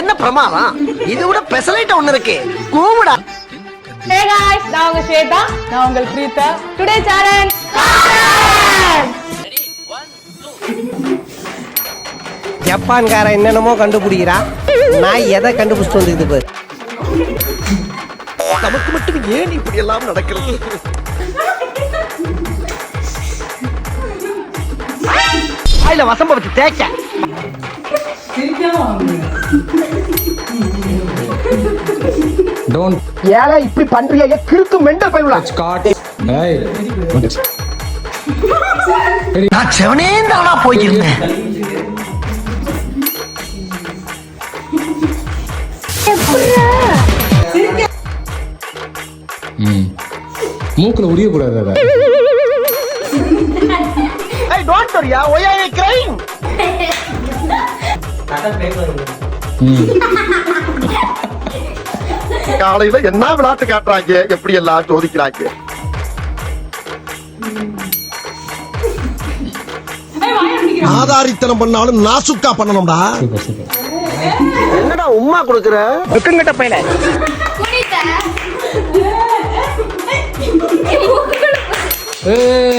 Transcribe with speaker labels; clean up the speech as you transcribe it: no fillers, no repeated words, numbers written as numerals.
Speaker 1: என்ன பிரமாதம்? இது விட பெசலைட் ஒண்ணு இருக்கு. கூவுடா.
Speaker 2: Hey guys, நான் உங்க ஸ்வேதா, நான் உங்கள் பிரீதா. Today challenge.
Speaker 1: ஜப்பான்கார என்னென்னமோ கண்டுபிடிக்கிறா. நான் எதை கண்டுபிடிச்சிட்டு வந்துக்குது பாரு. நமக்கு மட்டும் ஏன் இப்படி எல்லாம் நடக்கிறது? வாயில வசம்ப வச்சு தேய்க்க.
Speaker 3: Don't
Speaker 1: ஏலே இப்படி பண்றியே கிறுக்கு மெண்டல் பையலா.
Speaker 3: Scott. Hey.
Speaker 1: நான் செவனேந்தானா போயிருந்தேன்.
Speaker 3: மூக்குல உரிய கூடாது அத.
Speaker 1: Hey, don't worry, why are you crying? காலையில என்ன விளையாட்டு காட்டுறாங்க, எப்படி எல்லாம் சோதிக்கிறாங்க.
Speaker 4: ஆதாரித்தனம் பண்ணாலும் நாசுக்கா பண்ணணும்டா.
Speaker 1: என்னடா உம்மா கொடுக்குற வெக்கங்கட்ட பையல.
Speaker 3: ஏய்